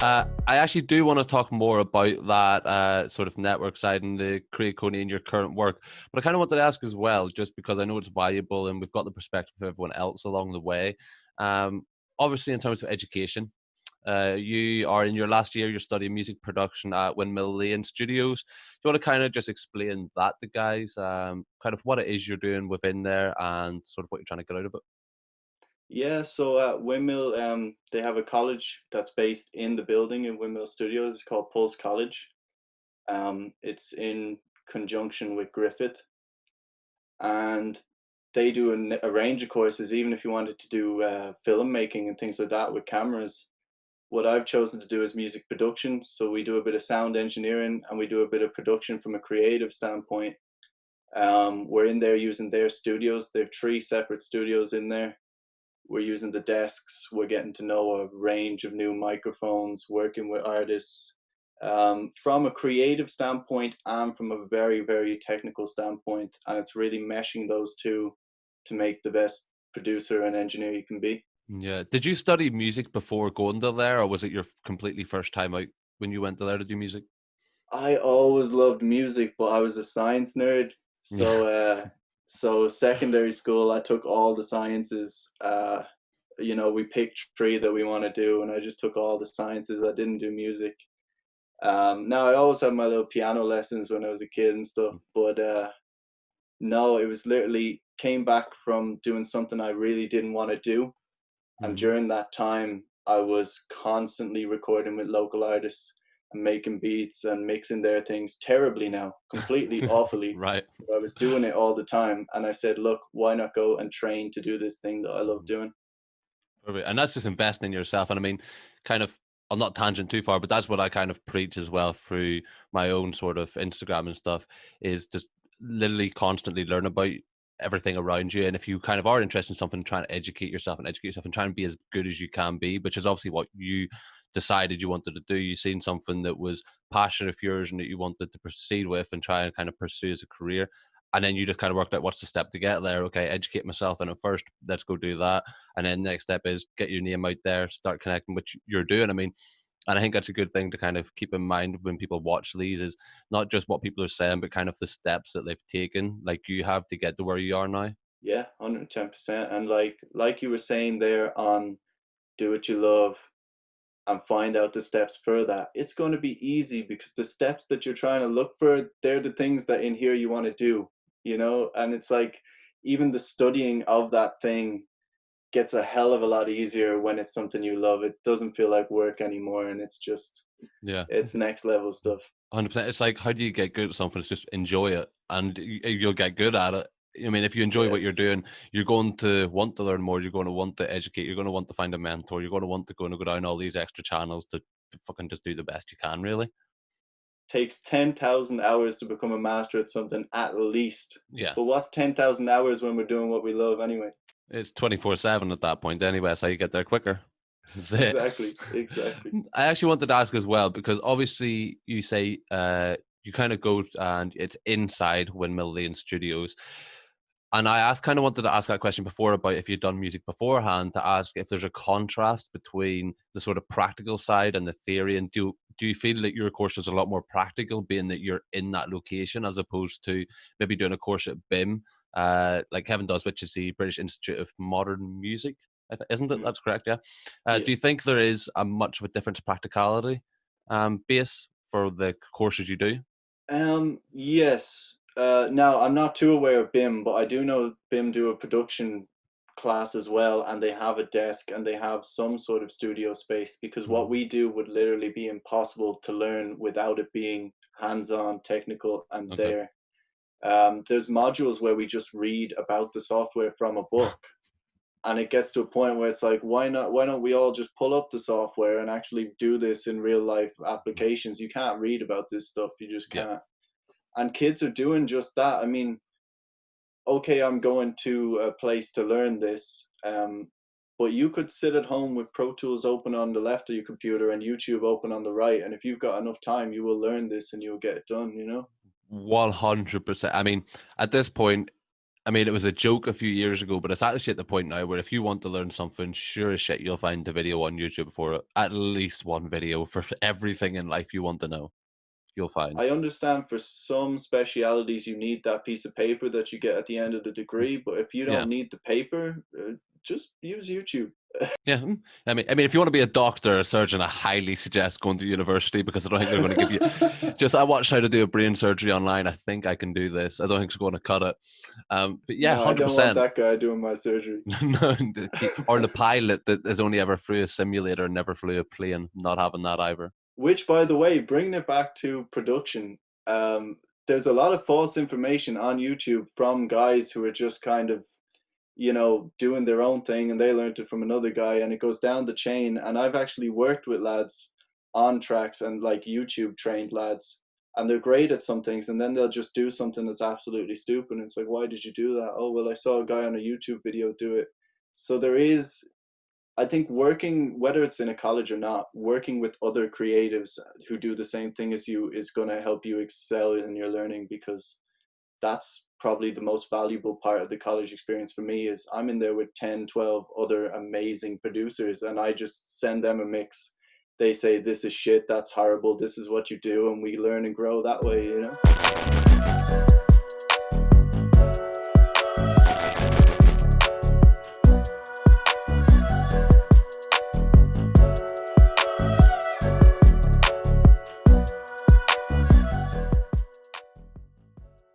I actually do want to talk more about that sort of network side and the Create Cooney in your current work. But I kind of wanted to ask as well, just because I know it's valuable and we've got the perspective of everyone else along the way. Obviously, in terms of education, you are in your last year, you're studying music production at Windmill Lane Studios. Do you want to kind of just explain that to guys, kind of what it is you're doing within there and sort of what you're trying to get out of it? Yeah, so at Windmill, they have a college that's based in the building in Windmill Studios. It's called Pulse College. It's in conjunction with Griffith, and they do a range of courses. Even if you wanted to do filmmaking and things like that with cameras, what I've chosen to do is music production. So we do a bit of sound engineering and we do a bit of production from a creative standpoint. We're in there using their studios. They have 3 separate studios in there. We're using the desks. We're getting to know a range of new microphones, working with artists from a creative standpoint and from a very, very technical standpoint. And it's really meshing those two to make the best producer and engineer you can be. Yeah. Did you study music before going to there, or was it your completely first time out when you went to there to do music? I always loved music, but I was a science nerd. Yeah. So secondary school, I took all the sciences. We picked 3 that we want to do, and I just took all the sciences. I didn't do music. Now I always had my little piano lessons when I was a kid and stuff, but no, it was literally came back from doing something I really didn't want to do, and Mhm. during that time, I was constantly recording with local artists and making beats and mixing their things terribly now, completely awfully. Right. I was doing it all the time, and I said, "Look, why not go and train to do this thing that I love Mhm. doing?" Perfect. And that's just investing in yourself. And I mean, kind of, I'll not tangent too far, but that's what I kind of preach as well through my own sort of Instagram and stuff, is just literally constantly learn about everything around you. And if you kind of are interested in something, trying to educate yourself and try and be as good as you can be, which is obviously what you decided you wanted to do. You seen something that was passion of yours and that you wanted to proceed with and try and kind of pursue as a career. And then you just kind of worked out what's the step to get there. Okay, educate myself in it first. Let's go do that. And then next step is get your name out there, start connecting, which you're doing. I mean, and I think that's a good thing to kind of keep in mind when people watch these, is not just what people are saying, but kind of the steps that they've taken, like you have, to get to where you are now. Yeah, 110%. And like you were saying there on do what you love and find out the steps for that. It's going to be easy because the steps that you're trying to look for, they're the things that in here you want to do, And it's like even the studying of that thing gets a hell of a lot easier when it's something you love. It doesn't feel like work anymore, and Yeah. it's next level stuff. 100%. It's like, how do you get good at something? It's just enjoy it and you'll get good at it. I mean, if you enjoy what you're Yes. doing, you're going to want to learn more. You're going to want to educate. You're going to want to find a mentor. You're going to want to go down all these extra channels to fucking just do the best you can, really. Takes 10,000 hours to become a master at something at least. Yeah. But what's 10,000 hours when we're doing what we love anyway? It's 24/7 at that point anyway, so you get there quicker. That's it. Exactly. Exactly. I actually wanted to ask as well, because obviously you say you kind of go and it's inside Windmill Lane Studios. And kind of wanted to ask that question before about if you'd done music beforehand, to ask if there's a contrast between the sort of practical side and the theory. And do you feel that your course is a lot more practical, being that you're in that location, as opposed to maybe doing a course at BIM, like Kevin does, which is the British Institute of Modern Music, isn't it? Mm, That's correct, yeah. yeah. Do you think there is a much of a difference practicality base for the courses you do? Yes. Now I'm not too aware of BIM, but I do know BIM do a production class as well, and they have a desk and they have some sort of studio space because what Mhm. we do would literally be impossible to learn without it being hands-on, technical, and Okay. there. There's modules where we just read about the software from a book, and it gets to a point where it's like, why don't we all just pull up the software and actually do this in real life applications? You can't read about this stuff, you just Yeah. can't. And kids are doing just that. I mean, okay, I'm going to a place to learn this, but you could sit at home with Pro Tools open on the left of your computer and YouTube open on the right, and if you've got enough time, you will learn this and you'll get it done. 100%. I mean, at this point, I mean, it was a joke a few years ago, but it's actually at the point now where if you want to learn something, sure as shit, you'll find a video on YouTube for it. At least one video for everything in life you want to know, you'll find. I understand for some specialities you need that piece of paper that you get at the end of the degree, but if you Yeah. don't need the paper, just use YouTube. Yeah. I mean, if you want to be a doctor or a surgeon, I highly suggest going to university because I don't think they're going to give you. Just I watched how to do a brain surgery online. I think I can do this. I don't think it's going to cut it. But yeah, No, I hundred don't want percent. that guy doing my surgery. No, or the pilot that has only ever flew a simulator, never flew a plane. Not having that either. Which, by the way, bringing it back to production, there's a lot of false information on YouTube from guys who are just kind of, doing their own thing and they learned it from another guy and it goes down the chain. And I've actually worked with lads on tracks and like YouTube trained lads, and they're great at some things and then they'll just do something that's absolutely stupid. And it's like, why did you do that? Oh, well, I saw a guy on a YouTube video do it. So there is, I think, working, whether it's in a college or not, working with other creatives who do the same thing as you is going to help you excel in your learning, because that's probably the most valuable part of the college experience for me. Is I'm in there with 10, 12 other amazing producers and I just send them a mix. They say, this is shit, that's horrible, this is what you do, and we learn and grow that way,